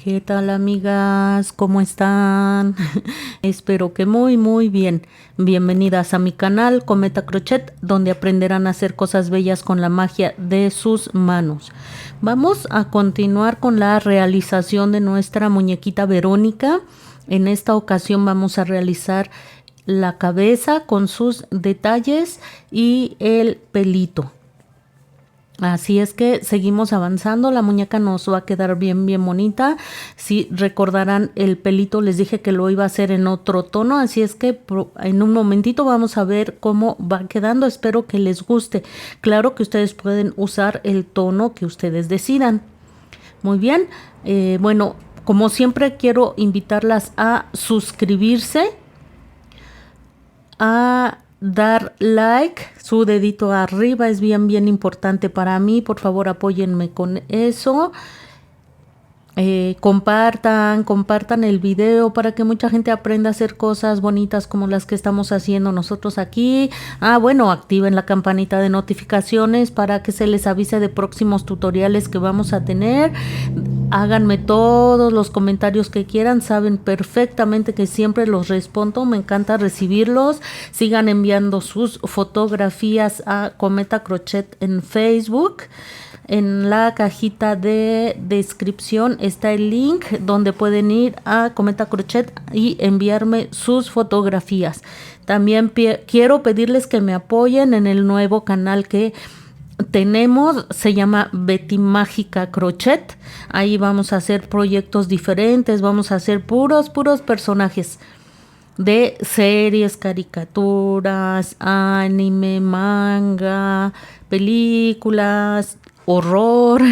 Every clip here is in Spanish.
¿Qué tal, amigas? ¿Cómo están? Espero que muy bien. Bienvenidas a mi canal Cometa Crochet, donde aprenderán a hacer cosas bellas con la magia de sus manos. Vamos a continuar con la realización de nuestra muñequita Verónica. En esta ocasión vamos a realizar la cabeza con sus detalles y el pelito. Así es que seguimos avanzando, la muñeca nos va a quedar bien bonita. Si recordarán, el pelito les dije que lo iba a hacer en otro tono, así es que en un momentito vamos a ver cómo va quedando. Espero que les guste. Claro que ustedes pueden usar el tono que ustedes decidan. Muy bien, bueno, como siempre quiero invitarlas a suscribirse, a dar like, su dedito arriba es bien importante para mí. Por favor, apóyenme con eso. Compartan el video para que mucha gente aprenda a hacer cosas bonitas como las que estamos haciendo nosotros aquí. Bueno, activen la campanita de notificaciones para que se les avise de próximos tutoriales que vamos a tener. Háganme todos los comentarios que quieran, saben perfectamente que siempre los respondo, me encanta recibirlos. Sigan enviando sus fotografías a Cometa Crochet en Facebook. En la cajita de descripción está el link donde pueden ir a Cometa Crochet y enviarme sus fotografías. También quiero pedirles que me apoyen en el nuevo canal que tenemos, se llama Betty Mágica Crochet. Ahí vamos a hacer proyectos diferentes, vamos a hacer puros personajes de series, caricaturas, anime, manga, películas, horror,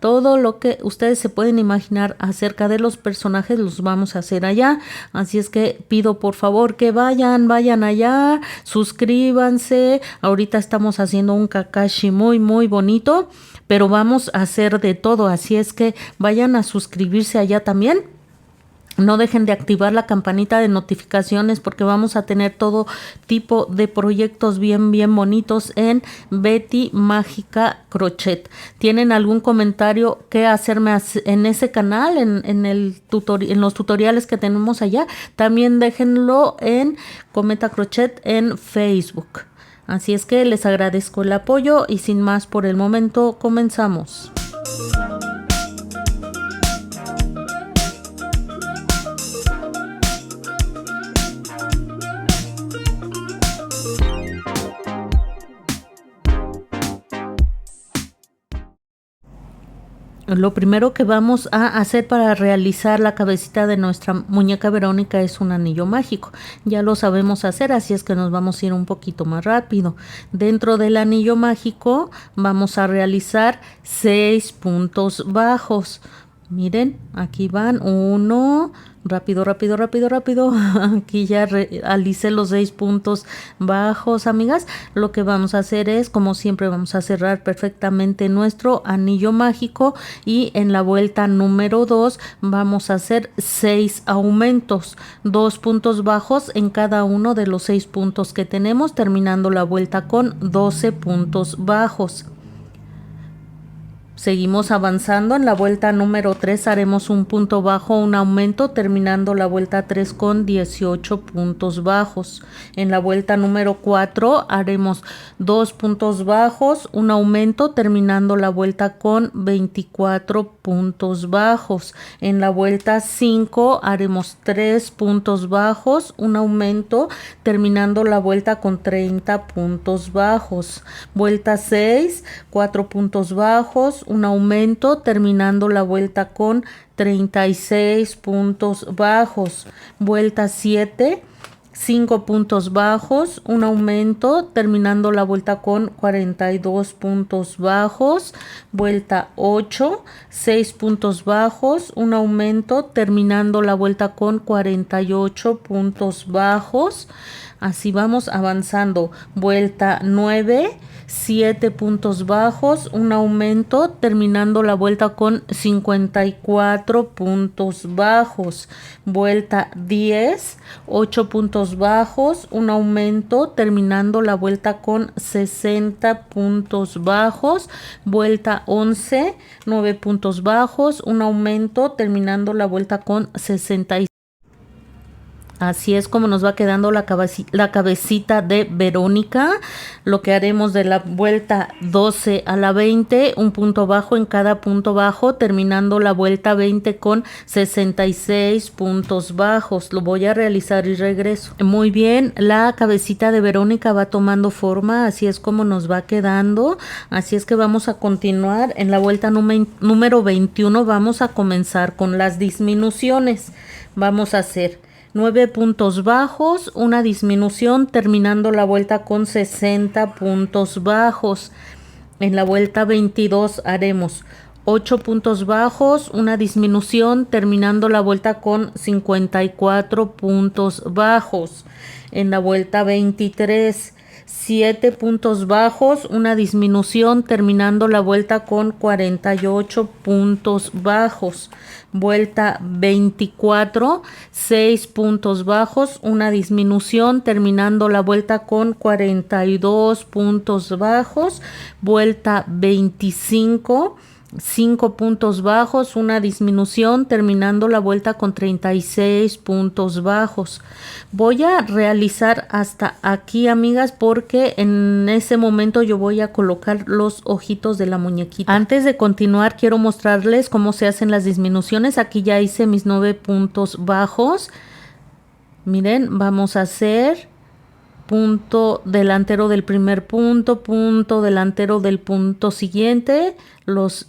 todo lo que ustedes se pueden imaginar acerca de los personajes los vamos a hacer allá. Así es que pido por favor que vayan allá, suscríbanse. Ahorita estamos haciendo un Kakashi muy bonito, pero vamos a hacer de todo, así es que vayan a suscribirse allá también. No dejen de activar la campanita de notificaciones porque vamos a tener todo tipo de proyectos bien bonitos en Betty Mágica Crochet. ¿Tienen algún comentario que hacerme en ese canal, en los tutoriales que tenemos allá? También déjenlo en Cometa Crochet en Facebook. Así es que les agradezco el apoyo y sin más por el momento comenzamos. Lo primero que vamos a hacer para realizar la cabecita de nuestra muñeca Verónica es un anillo mágico. Ya lo sabemos hacer, así es que nos vamos a ir un poquito más rápido. Dentro del anillo mágico vamos a realizar 6 puntos bajos. Miren, aquí van 1, rápido. Aquí ya realicé los 6 puntos bajos, amigas. Lo que vamos a hacer es, como siempre, vamos a cerrar perfectamente nuestro anillo mágico y en la vuelta número 2 vamos a hacer 6 aumentos, 2 puntos bajos en cada uno de los 6 puntos que tenemos, terminando la vuelta con 12 puntos bajos. Seguimos avanzando. En la vuelta número 3 haremos un punto bajo, un aumento, terminando la vuelta 3 con 18 puntos bajos. En la vuelta número 4 haremos 2 puntos bajos, un aumento, terminando la vuelta con 24 puntos bajos. En la vuelta 5 haremos 3 puntos bajos, un aumento, terminando la vuelta con 30 puntos bajos. Vuelta 6, 4 puntos bajos, un aumento, terminando la vuelta con 36 puntos bajos. Vuelta 7, 5 puntos bajos, un aumento, terminando la vuelta con 42 puntos bajos. Vuelta 8, 6 puntos bajos, un aumento, terminando la vuelta con 48 puntos bajos. Así vamos avanzando. Vuelta 9, 7 puntos bajos, un aumento terminando la vuelta con 54 puntos bajos, vuelta 10, 8 puntos bajos, un aumento terminando la vuelta con 60 puntos bajos, vuelta 11, 9 puntos bajos, un aumento terminando la vuelta con 66. Así es como nos va quedando la cabecita de Verónica. Lo que haremos de la vuelta 12 a la 20, un punto bajo en cada punto bajo, terminando la vuelta 20 con 66 puntos bajos. Lo voy a realizar y regreso. Muy bien, la cabecita de Verónica va tomando forma, así es como nos va quedando. Así es que vamos a continuar. En la vuelta número 21 vamos a comenzar con las disminuciones. Vamos a hacer 9 puntos bajos, una disminución terminando la vuelta con 60 puntos bajos. En la vuelta 22 haremos 8 puntos bajos, una disminución terminando la vuelta con 54 puntos bajos. En la vuelta 23 7 puntos bajos, una disminución terminando la vuelta con 48 puntos bajos. Vuelta 24, 6 puntos bajos, una disminución terminando la vuelta con 42 puntos bajos. Vuelta 25, 5 puntos bajos, una disminución terminando la vuelta con 36 puntos bajos. Voy a realizar hasta aquí, amigas, porque en ese momento yo voy a colocar los ojitos de la muñequita. Antes de continuar, quiero mostrarles cómo se hacen las disminuciones. Aquí ya hice mis 9 puntos bajos. Miren, vamos a hacer punto delantero del primer punto, punto delantero del punto siguiente, los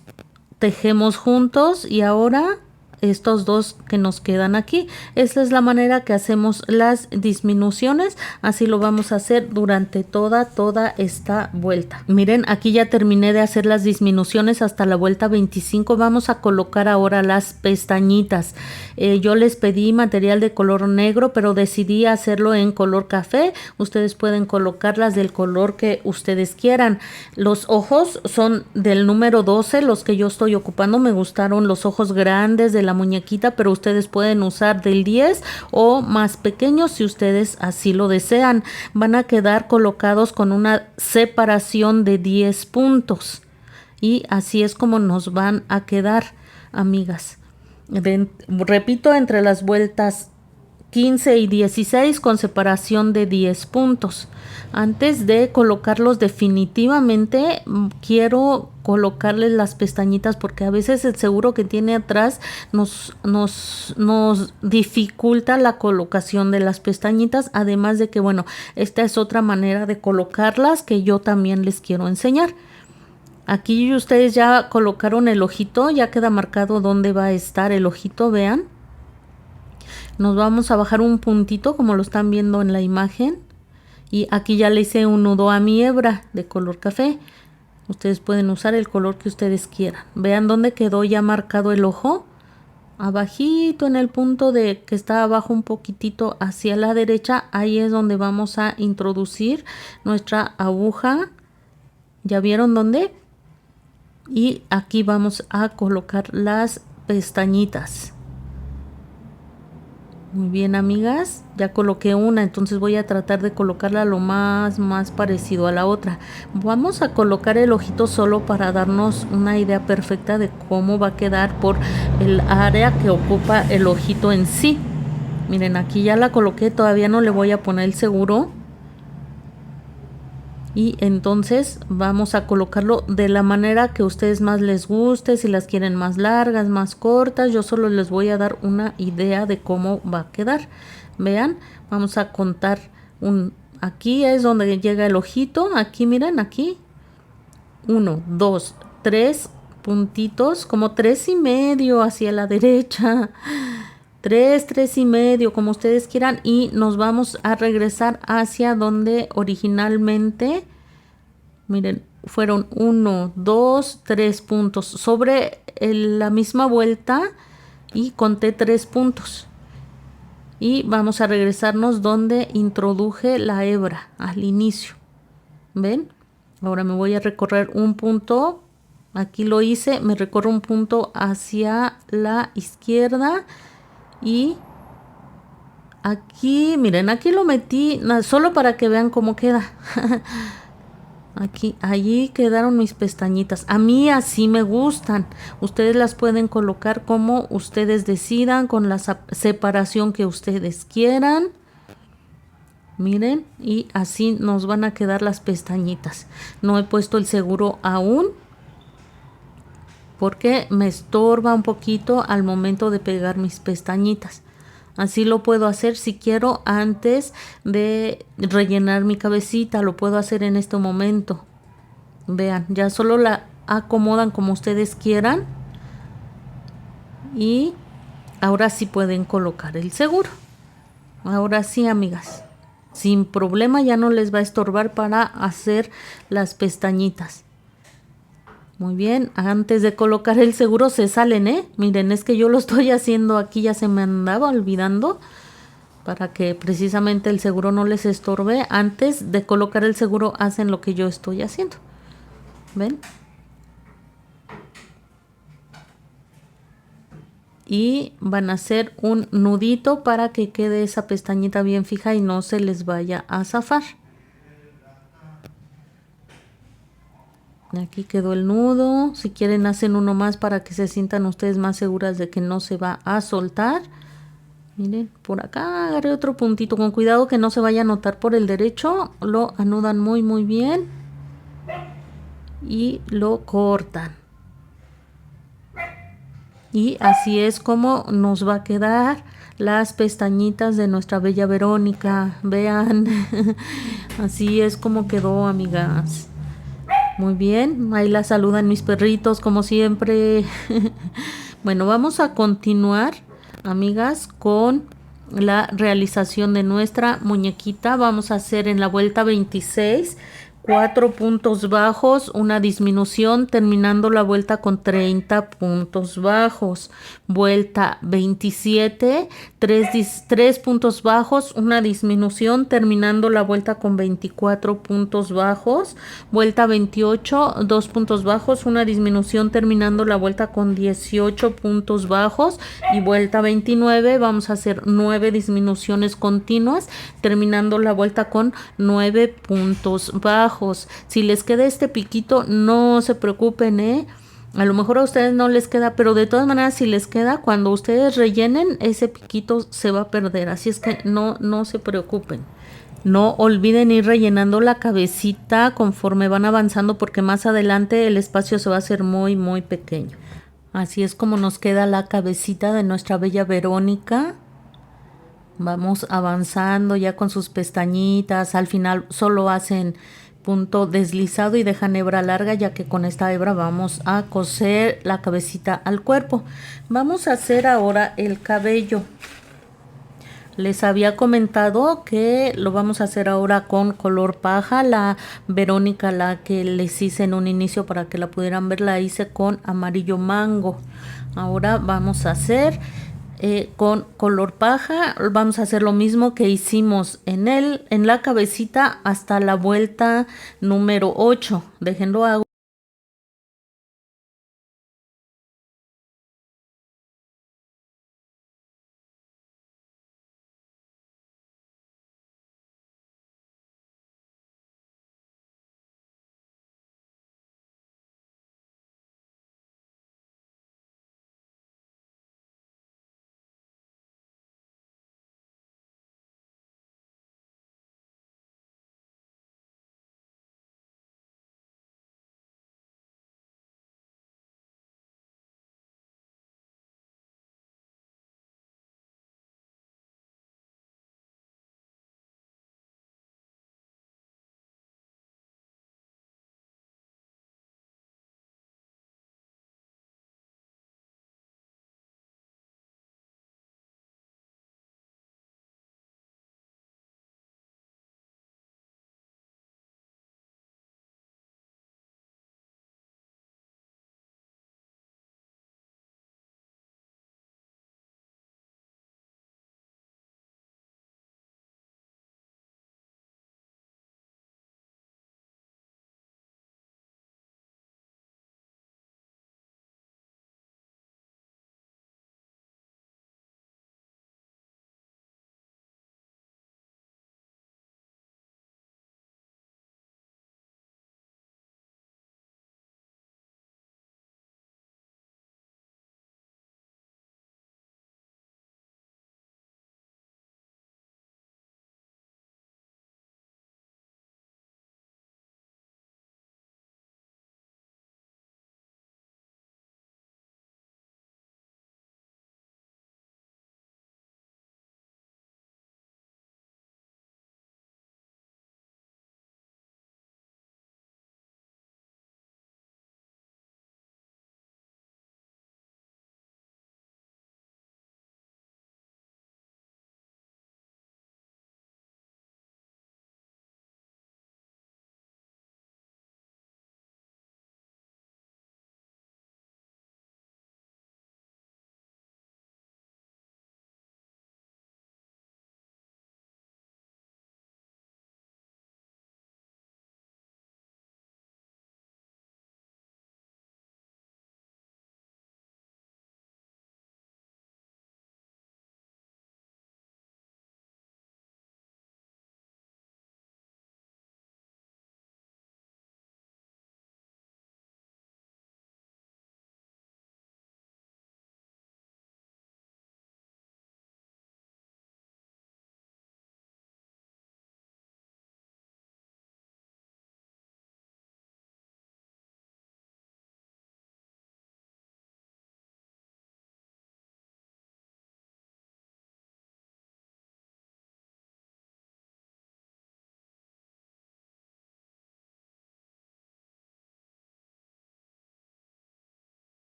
tejemos juntos y ahora estos dos que nos quedan aquí. Esta es la manera que hacemos las disminuciones. Así lo vamos a hacer durante toda esta vuelta. Miren, aquí ya terminé de hacer las disminuciones hasta la vuelta 25. Vamos a colocar ahora las pestañitas. Yo les pedí material de color negro, pero decidí hacerlo en color café. Ustedes pueden colocarlas del color que ustedes quieran. Los ojos son del número 12, los que yo estoy ocupando. Me gustaron los ojos grandes de la muñequita, pero ustedes pueden usar del 10 o más pequeños si ustedes así lo desean. Van a quedar colocados con una separación de 10 puntos y así es como nos van a quedar, amigas. Repito, entre las vueltas 15 y 16 con separación de 10 puntos. Antes de colocarlos definitivamente, quiero colocarles las pestañitas porque a veces el seguro que tiene atrás nos dificulta la colocación de las pestañitas. Además de que, bueno, esta es otra manera de colocarlas que yo también les quiero enseñar. Aquí ustedes ya colocaron el ojito, ya queda marcado dónde va a estar el ojito, vean. Nos vamos a bajar un puntito como lo están viendo en la imagen. Y aquí ya le hice un nudo a mi hebra de color café. Ustedes pueden usar el color que ustedes quieran. Vean dónde quedó ya marcado el ojo. Abajito en el punto de que está abajo un poquitito hacia la derecha. Ahí es donde vamos a introducir nuestra aguja. ¿Ya vieron dónde? Y aquí vamos a colocar las pestañitas. Muy bien, amigas, ya coloqué una, entonces voy a tratar de colocarla lo más parecido a la otra. Vamos a colocar el ojito solo para darnos una idea perfecta de cómo va a quedar por el área que ocupa el ojito en sí. Miren, aquí ya la coloqué, todavía no le voy a poner el seguro. Y entonces vamos a colocarlo de la manera que a ustedes más les guste, si las quieren más largas, más cortas. Yo solo les voy a dar una idea de cómo va a quedar. Vean, vamos a contar aquí es donde llega el ojito. Aquí miren, aquí 1, 2, 3 puntitos, como 3,5 hacia la derecha. 3,5, como ustedes quieran, y nos vamos a regresar hacia donde originalmente, miren, fueron 1, 2, 3 puntos sobre la misma vuelta y conté 3 puntos. Y vamos a regresarnos donde introduje la hebra al inicio. ¿Ven? Ahora me voy a recorrer un punto. Aquí lo hice, me recorro un punto hacia la izquierda y aquí, miren, aquí lo metí solo para que vean cómo queda. Aquí, allí quedaron mis pestañitas. A mí así me gustan. Ustedes las pueden colocar como ustedes decidan, con la separación que ustedes quieran. Miren, y así nos van a quedar las pestañitas. No he puesto el seguro aún porque me estorba un poquito al momento de pegar mis pestañitas. Así lo puedo hacer si quiero antes de rellenar mi cabecita. Lo puedo hacer en este momento. Vean, ya solo la acomodan como ustedes quieran. Y ahora sí pueden colocar el seguro. Ahora sí, amigas. Sin problema, ya no les va a estorbar para hacer las pestañitas. Muy bien, antes de colocar el seguro se salen, ¿eh? Miren, es que yo lo estoy haciendo aquí, ya se me andaba olvidando. Para que precisamente el seguro no les estorbe. Antes de colocar el seguro hacen lo que yo estoy haciendo. ¿Ven? Y van a hacer un nudito para que quede esa pestañita bien fija y no se les vaya a zafar. Aquí quedó el nudo. Si quieren hacen uno más para que se sientan ustedes más seguras de que no se va a soltar. Miren, por acá agarré otro puntito. Con cuidado que no se vaya a notar por el derecho. Lo anudan muy bien. Y lo cortan. Y así es como nos va a quedar las pestañitas de nuestra bella Verónica. Vean. Así es como quedó, amigas. Muy bien, ahí la saludan mis perritos como siempre. Bueno, vamos a continuar, amigas, con la realización de nuestra muñequita. Vamos a hacer en la vuelta 26 4 puntos bajos, una disminución, terminando la vuelta con 30 puntos bajos. Vuelta 27, 3 puntos bajos, una disminución, terminando la vuelta con 24 puntos bajos. Vuelta 28, 2 puntos bajos, una disminución, terminando la vuelta con 18 puntos bajos. Y vuelta 29, vamos a hacer 9 disminuciones continuas, terminando la vuelta con 9 puntos bajos. Si les queda este piquito, no se preocupen, a lo mejor a ustedes no les queda, pero de todas maneras si les queda, cuando ustedes rellenen, ese piquito se va a perder. Así es que no se preocupen. No olviden ir rellenando la cabecita conforme van avanzando, porque más adelante el espacio se va a hacer muy pequeño. Así es como nos queda la cabecita de nuestra bella Verónica. Vamos avanzando ya con sus pestañitas. Al final solo hacen punto deslizado y dejan hebra larga, ya que con esta hebra vamos a coser la cabecita al cuerpo. Vamos a hacer ahora el cabello. Les había comentado que lo vamos a hacer ahora con color paja. La Verónica, la que les hice en un inicio para que la pudieran ver, la hice con amarillo mango. Ahora vamos a hacer con color paja. Vamos a hacer lo mismo que hicimos en la cabecita hasta la vuelta número 8. Déjenlo hago.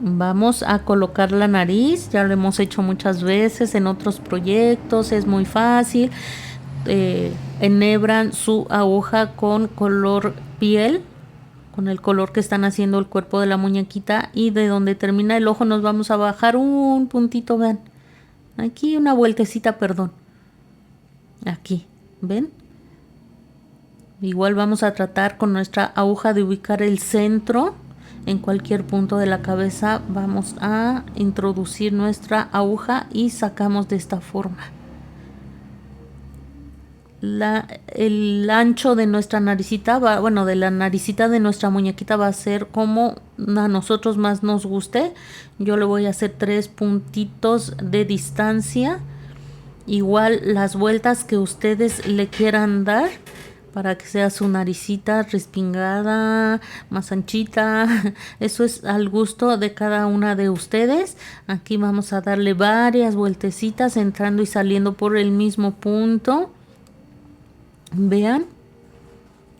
Vamos a colocar la nariz, ya lo hemos hecho muchas veces en otros proyectos, es muy fácil. Enhebran su aguja con color piel, con el color que están haciendo el cuerpo de la muñequita, y de donde termina el ojo nos vamos a bajar un puntito, vean, aquí una vueltecita, perdón, aquí, ¿ven? Igual vamos a tratar con nuestra aguja de ubicar el centro. En cualquier punto de la cabeza vamos a introducir nuestra aguja y sacamos de esta forma. El ancho de nuestra naricita va, bueno, de la naricita de nuestra muñequita va a ser como a nosotros más nos guste. Yo le voy a hacer 3 puntitos de distancia. Igual las vueltas que ustedes le quieran dar para que sea su naricita respingada, más anchita. Eso es al gusto de cada una de ustedes. Aquí vamos a darle varias vueltecitas entrando y saliendo por el mismo punto. Vean,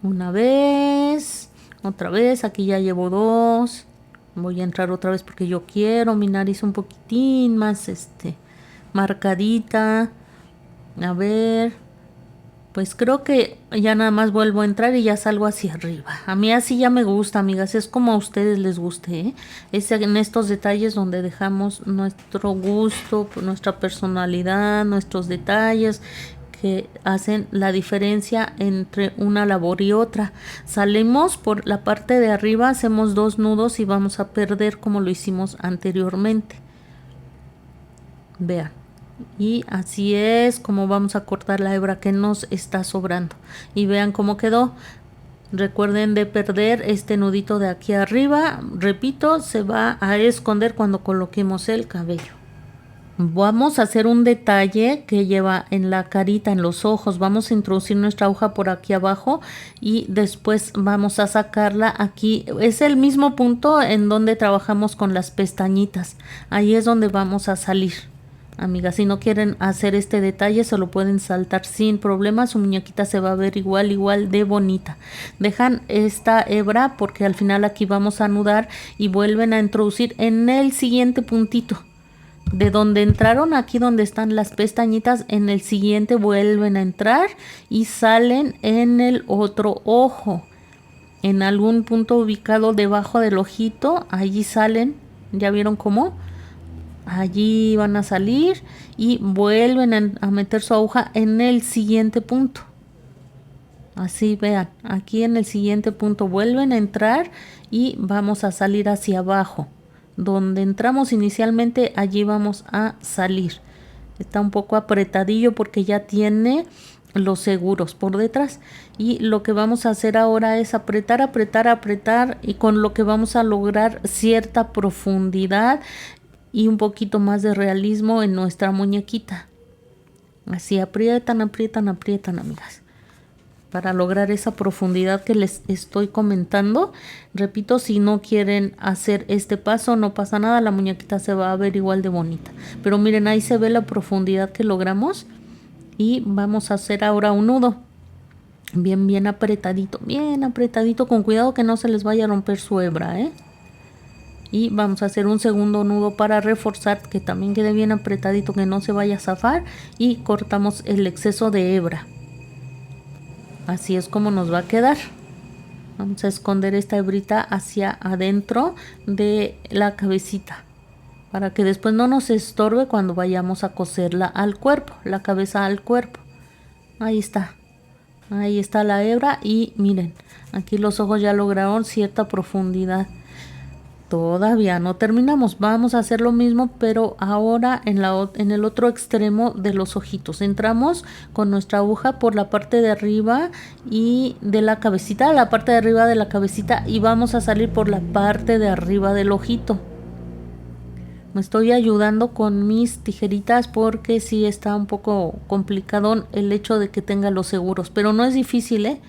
una vez, otra vez, aquí ya llevo 2. Voy a entrar otra vez porque yo quiero mi nariz un poquitín más marcadita. A ver, pues creo que ya nada más vuelvo a entrar y ya salgo hacia arriba. A mí así ya me gusta, amigas, es como a ustedes les guste, ¿eh? Es en estos detalles donde dejamos nuestro gusto, nuestra personalidad, nuestros detalles que hacen la diferencia entre una labor y otra. Salimos por la parte de arriba, hacemos 2 nudos y vamos a perder como lo hicimos anteriormente. Vean. Y así es como vamos a cortar la hebra que nos está sobrando. Y vean cómo quedó. Recuerden de perder este nudito de aquí arriba. Repito, se va a esconder cuando coloquemos el cabello. Vamos a hacer un detalle que lleva en la carita, en los ojos. Vamos a introducir nuestra aguja por aquí abajo y después vamos a sacarla aquí. Es el mismo punto en donde trabajamos con las pestañitas. Ahí es donde vamos a salir. Amigas, si no quieren hacer este detalle, se lo pueden saltar sin problema. Su muñequita se va a ver igual de bonita. Dejan esta hebra porque al final aquí vamos a anudar y vuelven a introducir en el siguiente puntito. De donde entraron, aquí donde están las pestañitas, en el siguiente vuelven a entrar y salen en el otro ojo. En algún punto ubicado debajo del ojito, allí salen. ¿Ya vieron cómo? Allí van a salir y vuelven a meter su aguja en el siguiente punto. Así, vean, aquí en el siguiente punto vuelven a entrar y vamos a salir hacia abajo. Donde entramos inicialmente, allí vamos a salir. Está un poco apretadillo porque ya tiene los seguros por detrás. Y lo que vamos a hacer ahora es apretar, apretar, apretar, y con lo que vamos a lograr cierta profundidad y un poquito más de realismo en nuestra muñequita. Así aprietan, aprietan, aprietan, amigas, para lograr esa profundidad que les estoy comentando. Repito, si no quieren hacer este paso, no pasa nada, la muñequita se va a ver igual de bonita. Pero miren, ahí se ve la profundidad que logramos. Y vamos a hacer ahora un nudo. Bien apretadito, con cuidado que no se les vaya a romper su hebra, ¿eh? Y vamos a hacer un segundo nudo para reforzar que también quede bien apretadito, que no se vaya a zafar, y cortamos el exceso de hebra. Así es como nos va a quedar. Vamos a esconder esta hebrita hacia adentro de la cabecita para que después no nos estorbe cuando vayamos a coserla al cuerpo, la cabeza al cuerpo. Ahí está la hebra y miren, aquí los ojos ya lograron cierta profundidad. Todavía no terminamos, vamos a hacer lo mismo, pero ahora en el otro extremo de los ojitos. Entramos con nuestra aguja por la parte de arriba y de la cabecita, la parte de arriba de la cabecita, y vamos a salir por la parte de arriba del ojito. Me estoy ayudando con mis tijeritas porque sí está un poco complicado el hecho de que tenga los seguros, pero no es difícil, ¿eh?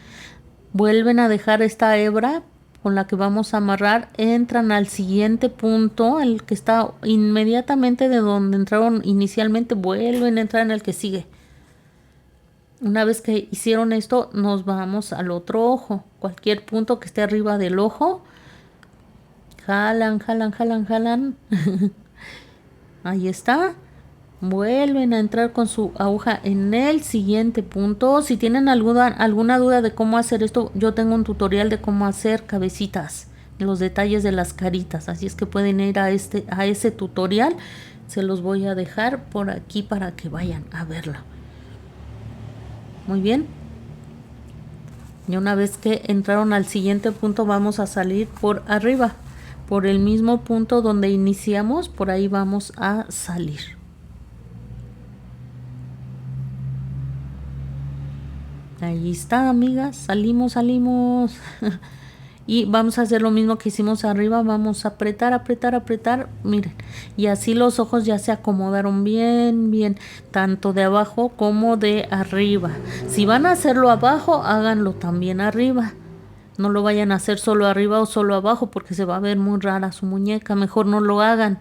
Vuelven a dejar esta hebra con la que vamos a amarrar, entran al siguiente punto, el que está inmediatamente de donde entraron inicialmente, vuelven a entrar en el que sigue. Una vez que hicieron esto, nos vamos al otro ojo. Cualquier punto que esté arriba del ojo, jalan, jalan, jalan, jalan. Ahí está. Vuelven a entrar con su aguja en el siguiente punto. Si tienen alguna duda de cómo hacer esto, yo tengo un tutorial de cómo hacer cabecitas, los detalles de las caritas, así es que pueden ir a ese tutorial. Se los voy a dejar por aquí para que vayan a verlo. Muy bien. Y una vez que entraron al siguiente punto, vamos a salir por arriba, por el mismo punto donde iniciamos, por ahí vamos a salir. Ahí está, amigas, salimos. Y vamos a hacer lo mismo que hicimos arriba, vamos a apretar, apretar, apretar, miren, y así los ojos ya se acomodaron bien, tanto de abajo como de arriba. Si van a hacerlo abajo, háganlo también arriba. No lo vayan a hacer solo arriba o solo abajo porque se va a ver muy rara su muñeca, mejor no lo hagan.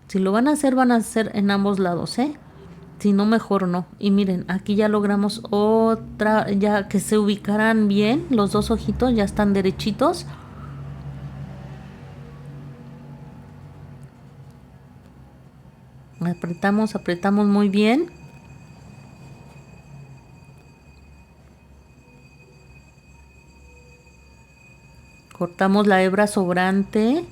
Si lo van a hacer en ambos lados, Si no, mejor no. Y miren, aquí ya logramos otra, ya que se ubicaran bien, los dos ojitos ya están derechitos. Apretamos, apretamos muy bien. Cortamos la hebra sobrante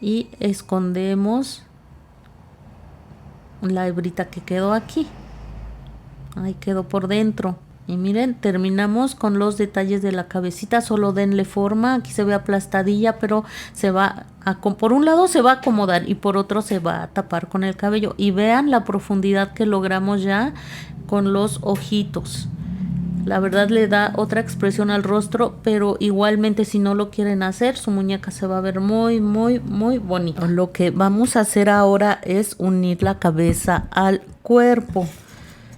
y escondemos la hebrita que quedó aquí. Ahí quedó por dentro. Y miren, terminamos con los detalles de la cabecita. Solo denle forma. Aquí se ve aplastadilla, pero se va por un lado se va a acomodar y por otro se va a tapar con el cabello. Y vean la profundidad que logramos ya con los ojitos. La verdad le da otra expresión al rostro, pero igualmente si no lo quieren hacer, su muñeca se va a ver muy bonita. Lo que vamos a hacer ahora es unir la cabeza al cuerpo.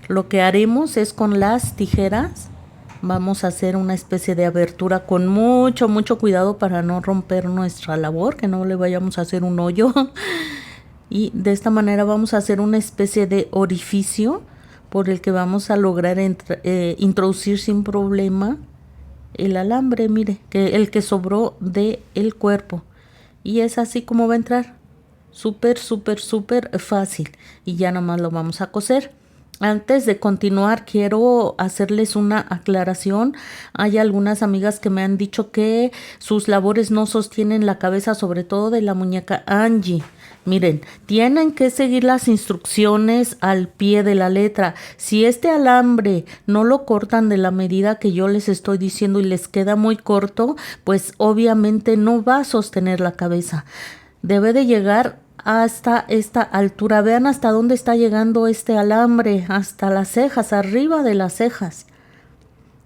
Lo que haremos es con las tijeras, vamos a hacer una especie de abertura con mucho cuidado para no romper nuestra labor, que no le vayamos a hacer un hoyo. Y de esta manera vamos a hacer una especie de orificio por el que vamos a lograr introducir sin problema el alambre, mire, el que sobró del cuerpo. Y es así como va a entrar, súper fácil. Y ya nomás lo vamos a coser. Antes de continuar, quiero hacerles una aclaración. Hay algunas amigas que me han dicho que sus labores no sostienen la cabeza, sobre todo de la muñeca Angie. Miren, tienen que seguir las instrucciones al pie de la letra. Si este alambre no lo cortan de la medida que yo les estoy diciendo y les queda muy corto, pues obviamente no va a sostener la cabeza. Debe de llegar hasta esta altura. Vean hasta dónde está llegando este alambre, hasta las cejas, arriba de las cejas.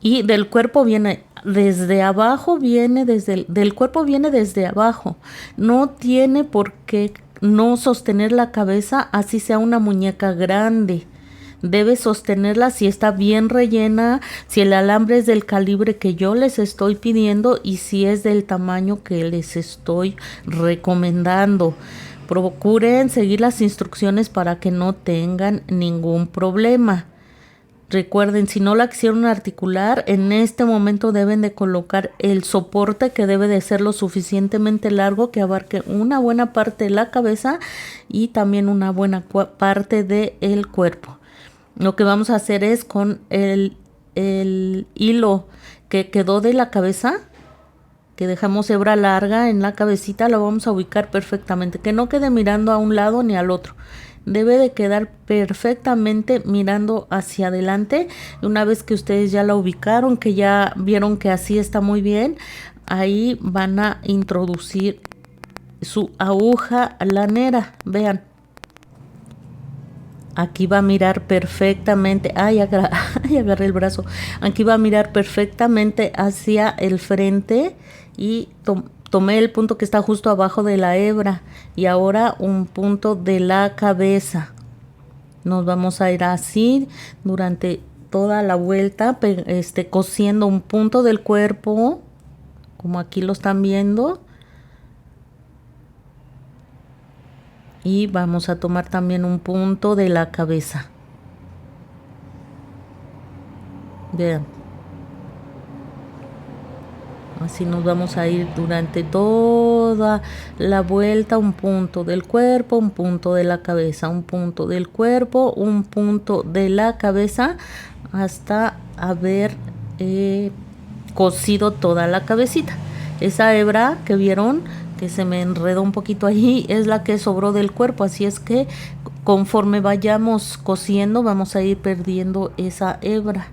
Y del cuerpo viene desde abajo, del cuerpo viene desde abajo. No tiene por qué no sostener la cabeza, así sea una muñeca grande. Debe sostenerla si está bien rellena, si el alambre es del calibre que yo les estoy pidiendo y si es del tamaño que les estoy recomendando. Procuren seguir las instrucciones para que no tengan ningún problema. Recuerden, si no la quisieron articular, en este momento deben de colocar el soporte, que debe de ser lo suficientemente largo que abarque una buena parte de la cabeza y también una buena parte del cuerpo. Lo que vamos a hacer es con el hilo que quedó de la cabeza, que dejamos hebra larga en la cabecita, lo vamos a ubicar perfectamente, que no quede mirando a un lado ni al otro. Debe de quedar perfectamente mirando hacia adelante. Una vez que ustedes ya la ubicaron, que ya vieron que así está muy bien, ahí van a introducir su aguja lanera. Vean, aquí va a mirar perfectamente. Ay, agarré el brazo. Aquí va a mirar perfectamente hacia el frente y tomé el punto que está justo abajo de la hebra y ahora un punto de la cabeza. Nos vamos a ir así durante toda la vuelta, cosiendo un punto del cuerpo, como aquí lo están viendo. Y vamos a tomar también un punto de la cabeza. Vean. Así nos vamos a ir durante toda la vuelta, un punto del cuerpo, un punto de la cabeza, un punto del cuerpo, un punto de la cabeza, hasta haber cosido toda la cabecita. Esa hebra que vieron que se me enredó un poquito ahí es la que sobró del cuerpo, así es que conforme vayamos cosiendo vamos a ir perdiendo esa hebra.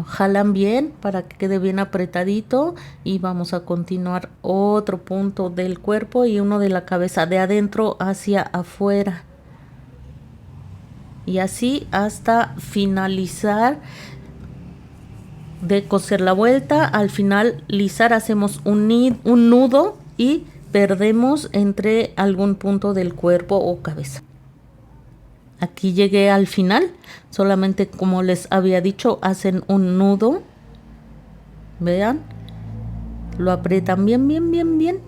Jalan bien para que quede bien apretadito y vamos a continuar otro punto del cuerpo y uno de la cabeza, de adentro hacia afuera, y así hasta finalizar de coser la vuelta. Al finalizar hacemos un nudo y perdemos entre algún punto del cuerpo o cabeza. Aquí llegué al final, solamente como les había dicho, hacen un nudo, vean, lo aprietan bien, bien, bien, bien,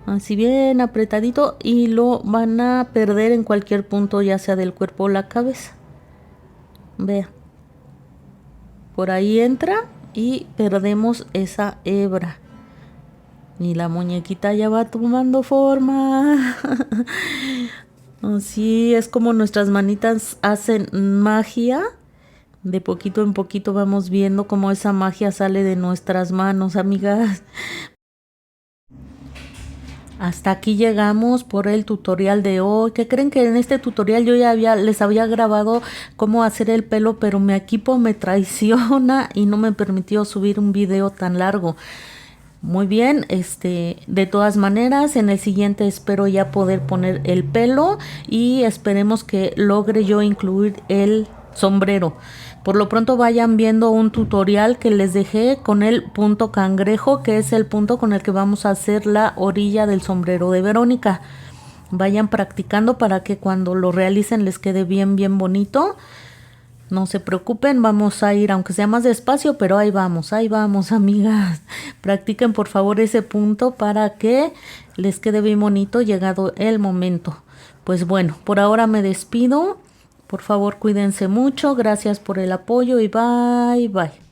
así bien apretadito, y lo van a perder en cualquier punto, ya sea del cuerpo o la cabeza. Vean, por ahí entra y perdemos esa hebra. Y la muñequita ya va tomando forma. Así es como nuestras manitas hacen magia. De poquito en poquito vamos viendo cómo esa magia sale de nuestras manos, amigas. Hasta aquí llegamos por el tutorial de hoy. ¿Qué creen? Que en este tutorial yo ya les había grabado cómo hacer el pelo, pero mi equipo me traiciona y no me permitió subir un video tan largo. Muy bien, de todas maneras, en el siguiente espero ya poder poner el pelo y esperemos que logre yo incluir el sombrero. Por lo pronto vayan viendo un tutorial que les dejé con el punto cangrejo, que es el punto con el que vamos a hacer la orilla del sombrero de Verónica. Vayan practicando para que cuando lo realicen les quede bien, bien bonito. No se preocupen, vamos a ir aunque sea más despacio, pero ahí vamos, amigas. Practiquen por favor ese punto para que les quede bien bonito llegado el momento. Pues bueno, por ahora me despido. Por favor, cuídense mucho. Gracias por el apoyo y bye, bye.